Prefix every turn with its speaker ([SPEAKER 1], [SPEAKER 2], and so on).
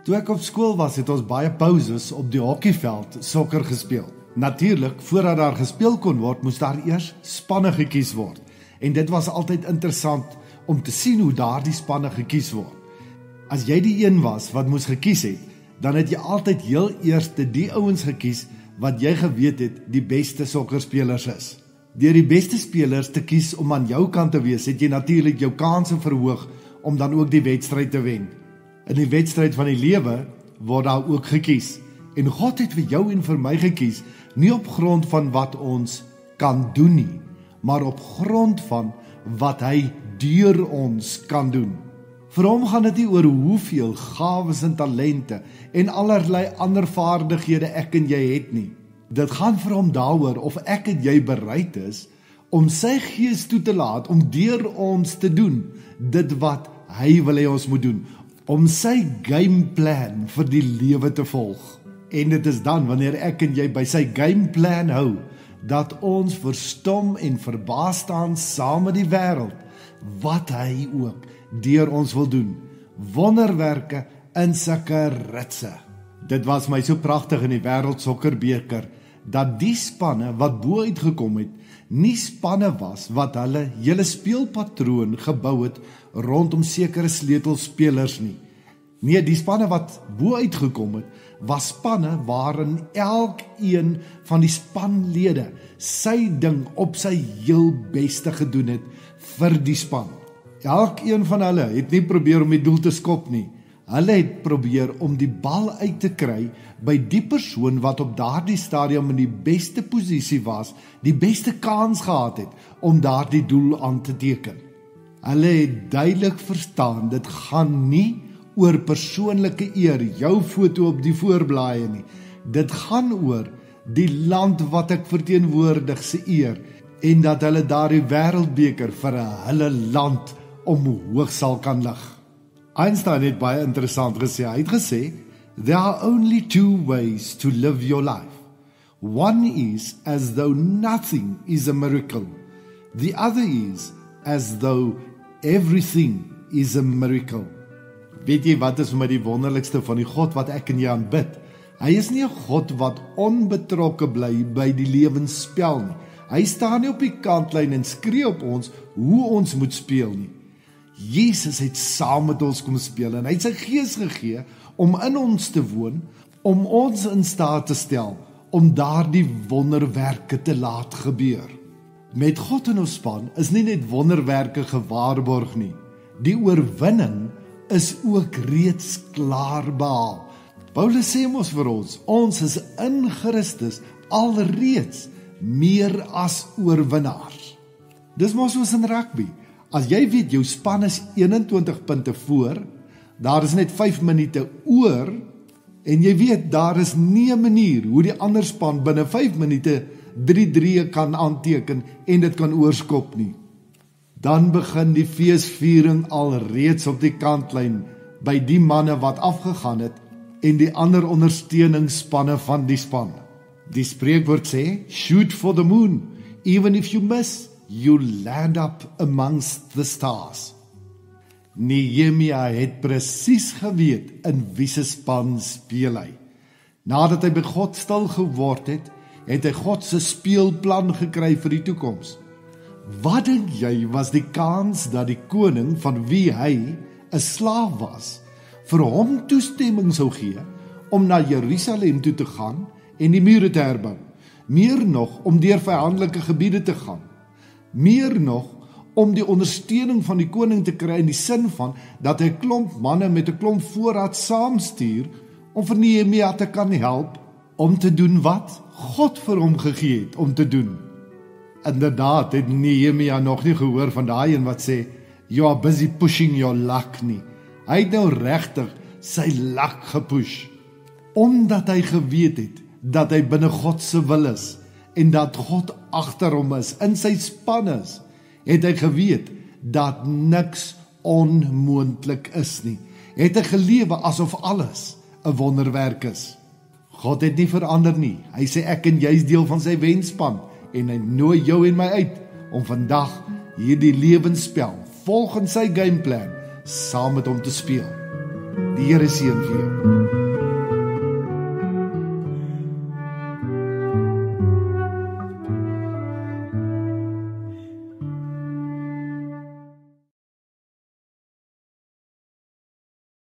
[SPEAKER 1] Toe ek op skool was, het ons baie pauses op die hokkieveld sokker gespeel. Natuurlik, voordat daar gespeel kon word, moes daar eers spanne gekies word. En dit was altyd interessant om te sien hoe daardie spanne gekies word. As jy die een was wat moes gekies het, dan het jy altyd heel eerste die ouens gekies wat jy geweet het die beste sokkerspelers is. Deur die beste spelers te kies om aan jou kant te wees, het jy natuurlik jou kanse verhoog om dan ook die wedstryd te wen. In die wedstryd van die lewe word daar ook gekies. En God het vir jou en vir my gekies, nie op grond van wat ons kan doen nie, maar op grond van wat hy deur ons kan doen. Vir hom gaan dit nie oor hoeveel gawes en talente en allerlei ander vaardighede ek en jy het nie. Dit gaan vir hom daaroor of ek en jy bereid is om sy gees toe te laat om deur ons te doen dit wat hy wil hê ons moet doen, om sy gameplan vir die lewe te volg. En dit is dan, wanneer ek en jy by sy gameplan hou, dat ons verstom en verbaas staan saam met die wêreld, wat hy ook deur ons wil doen. Wonderwerke in sulke ritse. Dit was my so pragtig in die wêreldsokkerbeker, dat die spanne wat bo uitgekom het, nie spanne was wat hulle hele speelpatroon gebou het rondom sekere sleutelspelers nie. Nee, die spanne wat bo uitgekom het, was spanne waarin elkeen van die spanlede sy ding op sy heel beste gedoen het vir die span. Elkeen van hulle het nie probeer om die doel te skop nie. Hulle het probeer om die bal uit te kry by die persoon wat op daardie stadium in die beste posisie was, die beste kans gehad het om daardie doel aan te teken. Hulle het duidelik verstaan, dit gaan nie oor persoonlike eer, jou foto op die voorblaaie nie. Dit gaan oor die land wat ek verteenwoordig se eer, en dat hulle daardie wêreldbeker vir hulle land omhoog sal kan lig. Einstein het baie interessant gesê. Hy het gesê, there are only two ways to live your life. One is as though nothing is a miracle. The other is as though everything is a miracle. Weet jy wat is vir my die wonderlikste van die God wat ek en jy aanbid? Hy is nie 'n God wat onbetrokke bly by die lewensspel nie. Hy staan nie op die kantlyn en skree op ons hoe ons moet speel nie. Jesus het saam met ons kom speel en hy het sy gees gegee om in ons te woon, om ons in staat te stel om daardie wonderwerke te laat gebeur. Met God in ons span is nie net wonderwerke gewaarborg nie. Die oorwinning is ook reeds klaar behaal. Paulus sê mos vir ons is in Christus alreeds meer as oorwinnaars. Dis mos soos in rugby. As jy weet jou span is 21 punte voor, daar is net 5 minute oor, en jy weet daar is nie 'n manier hoe die ander span binne 5 minute 3-3 kan aanteken en dit kan oorskop nie. Dan begin die feesviering alreeds op die kantlyn by die manne wat afgegaan het en die ander ondersteuningsspanne van die span. Die spreekwoord sê, shoot for the moon, even if you miss, you land up amongst the stars. Nehemia het presies geweet in wie se span speel hy. Nadat hy by God stil geword het, het hy God se speelplan gekry vir die toekoms. Wat dink jy was die kans dat die koning van wie hy 'n slaaf was, vir hom toestemming sou gee om na Jerusalem toe te gaan en die mure te herbou? Meer nog om deur vyandelike gebiede te gaan. Meer nog om die ondersteuning van die koning te kry in die sin van dat hy 'n klomp manne met 'n klomp voorraad saamstuur om vir Nehemia te kan help om te doen wat God vir hom gegee het om te doen. Inderdaad het Nehemia nog nie gehoor van daai een wat sê, you are busy pushing your luck nie. Hy het nou regtig sy luck gepush, omdat hy geweet het dat hy binne God se wil is en dat God agter hom is, in sy span is, het hy geweet dat niks onmoontlik is nie. Het hy gelewe asof alles 'n wonderwerk is. God het nie verander nie. Hy sê ek en jy is deel van sy wenspan en hy nooi jou en my uit om vandag hierdie lewensspel volgens sy gameplan saam met hom te speel. Die Here seën vir jou.